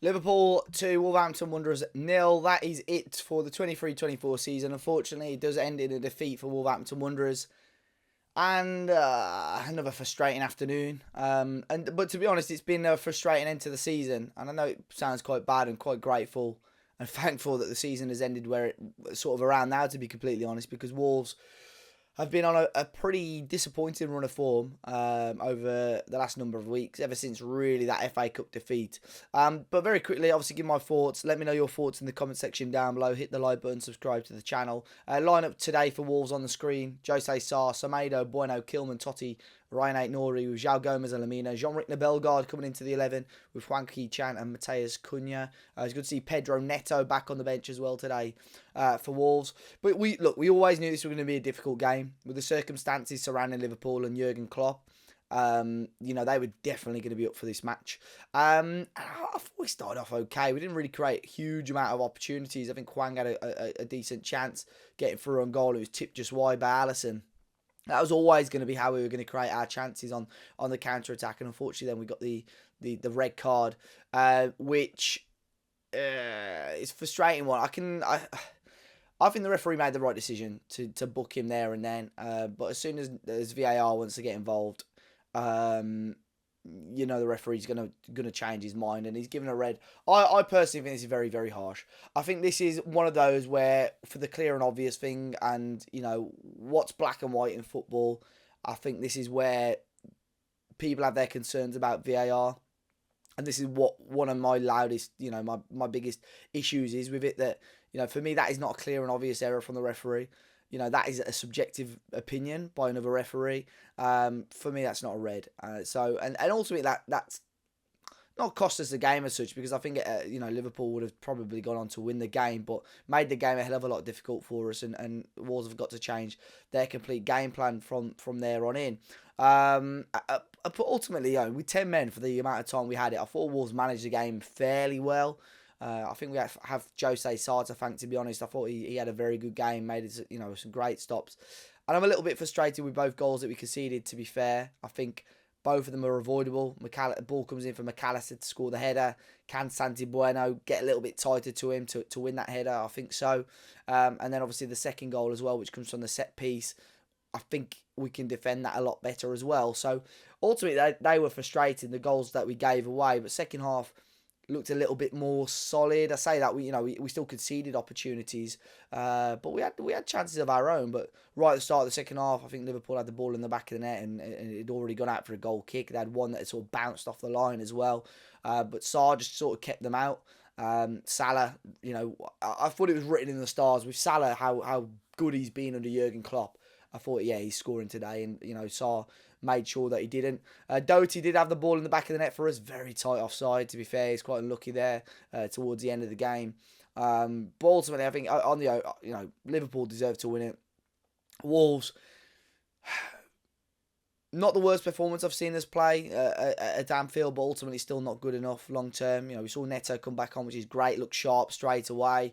Liverpool 2, Wolverhampton Wanderers 0. That is it for the 23-24 season. Unfortunately, it does end in a defeat for Wolverhampton Wanderers. And another frustrating afternoon. But to be honest, it's been a frustrating end to the season. And I know it sounds quite bad and quite grateful and thankful that the season has ended where it sort of around now, to be completely honest, because Wolves have been on a pretty disappointing run of form over the last number of weeks, ever since really that FA Cup defeat. But very quickly, obviously, give my thoughts. Let me know your thoughts in the comment section down below. Hit the like button, subscribe to the channel. Line up today for Wolves on the screen: Jose Sarr, Semedo, Bueno, Kilman, Totti, Ryan Aït-Nouri with João Gomez and Lamina. Jean-Ric Bellegarde coming into the 11 with Juan Chan and Mateus Cunha. It's good to see Pedro Neto back on the bench as well today for Wolves. But we always knew this was going to be a difficult game with the circumstances surrounding Liverpool and Jurgen Klopp. They were definitely going to be up for this match. I thought we started off okay. We didn't really create a huge amount of opportunities. I think Hwang had a decent chance getting through on goal. It was tipped just wide by Alisson. That was always going to be how we were going to create our chances on the counter attack, and unfortunately, then we got the red card, which is frustrating. One, I think the referee made the right decision to book him there and then, but as soon as VAR wants to get involved, the referee's gonna change his mind, and he's given a red. I personally think this is very, very harsh. I think this is one of those where, for the clear and obvious thing, and what's black and white in football, I think this is where people have their concerns about VAR, and this is what one of my loudest, my biggest issues is with it. That for me, that is not a clear and obvious error from the referee. That is a subjective opinion by another referee. For me, that's not a red. And ultimately, that's not cost us the game as such, because I think Liverpool would have probably gone on to win the game, but made the game a hell of a lot difficult for us, and Wolves have got to change their complete game plan from there on in. But ultimately, with 10 men for the amount of time we had it, I thought Wolves managed the game fairly well. I think we have Jose Sarr to thank, to be honest. I thought he had a very good game, made some great stops. And I'm a little bit frustrated with both goals that we conceded, to be fair. I think both of them are avoidable. The ball comes in for McAllister to score the header. Can Santi Bueno get a little bit tighter to him to win that header? I think so. And then obviously the second goal as well, which comes from the set piece. I think we can defend that a lot better as well. So ultimately, they were frustrating, the goals that we gave away. But second half looked a little bit more solid. I say that we still conceded opportunities, but we had chances of our own. But right at the start of the second half, I think Liverpool had the ball in the back of the net, and it had already gone out for a goal kick. They had one that had sort of bounced off the line as well, but Sarr just sort of kept them out. Salah, I thought it was written in the stars with Salah how good he's been under Jurgen Klopp. I thought, yeah, he's scoring today, and Sarr made sure that he didn't. Doherty did have the ball in the back of the net for us, very tight offside. To be fair, he's quite unlucky there towards the end of the game. But ultimately, I think on the Liverpool deserved to win it. Wolves, not the worst performance I've seen us play at Anfield, but ultimately still not good enough long term. We saw Neto come back on, which is great, look sharp straight away.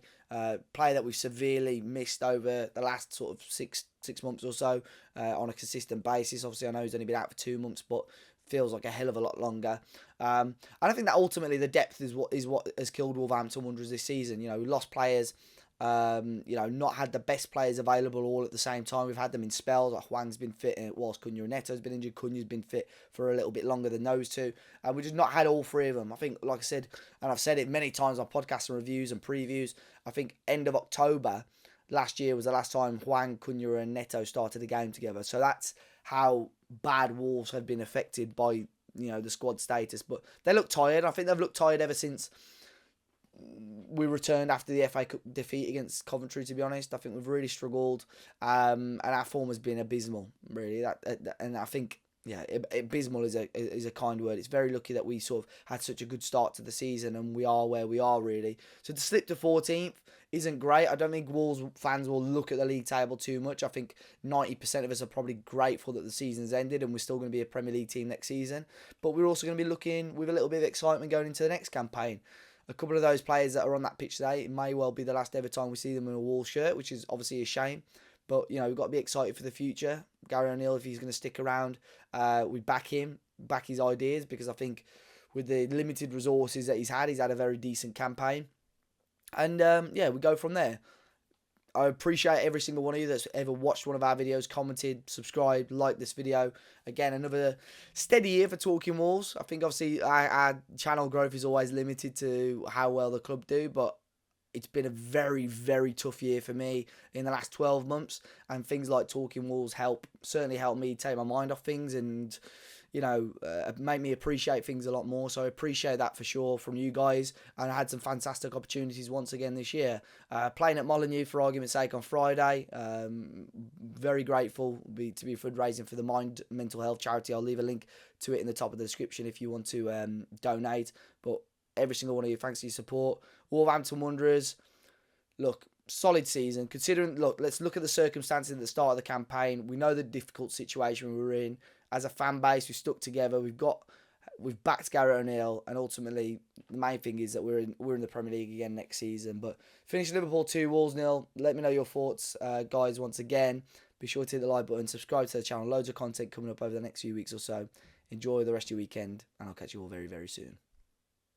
Player that we've severely missed over the last sort of six months or so on a consistent basis. Obviously, I know he's only been out for 2 months, but feels like a hell of a lot longer. And I think that ultimately the depth is what has killed Wolverhampton Wanderers this season. We lost players. Not had the best players available all at the same time. We've had them in spells. Like Hwang's been fit, whilst Cunha and Neto's been injured. Cunha's been fit for a little bit longer than those two. And we've just not had all three of them. I think, like I said, and I've said it many times on podcasts and reviews and previews, I think end of October last year was the last time Hwang, Cunha and Neto started a game together. So that's how bad Wolves have been affected by the squad status. But they look tired. I think they've looked tired ever since we returned after the FA Cup defeat against Coventry. To be honest, I think we've really struggled, and our form has been abysmal, really. And I think, abysmal is a kind word. It's very lucky that we sort of had such a good start to the season, and we are where we are, really. So to slip to 14th isn't great. I don't think Wolves fans will look at the league table too much. I think 90% of us are probably grateful that the season's ended and we're still going to be a Premier League team next season. But we're also going to be looking with a little bit of excitement going into the next campaign. A couple of those players that are on that pitch today, it may well be the last ever time we see them in a Wolves shirt, which is obviously a shame. But, we've got to be excited for the future. Gary O'Neill, if he's going to stick around, we back him, back his ideas, because I think with the limited resources that he's had a very decent campaign. And yeah, we go from there. I appreciate every single one of you that's ever watched one of our videos, commented, subscribed, liked this video. Again, another steady year for Talking Wolves. I think obviously our channel growth is always limited to how well the club do, but it's been a very, very tough year for me in the last 12 months. And things like Talking Wolves certainly help me take my mind off things and, make me appreciate things a lot more. So I appreciate that for sure from you guys. And I had some fantastic opportunities once again this year. Playing at Molineux, for argument's sake, on Friday. Very grateful to be fundraising for the Mind Mental Health charity. I'll leave a link to it in the top of the description if you want to donate. But every single one of you, thanks for your support. Wolverhampton Wanderers, look, solid season. Let's look at the circumstances at the start of the campaign. We know the difficult situation we were in. As a fan base, we stuck together. We've backed Garrett O'Neill, and ultimately the main thing is that we're in the Premier League again next season. But finish Liverpool 2, Wolves 0. Let me know your thoughts, guys. Once again, be sure to hit the like button, subscribe to the channel. Loads of content coming up over the next few weeks or so. Enjoy the rest of your weekend, and I'll catch you all very, very soon.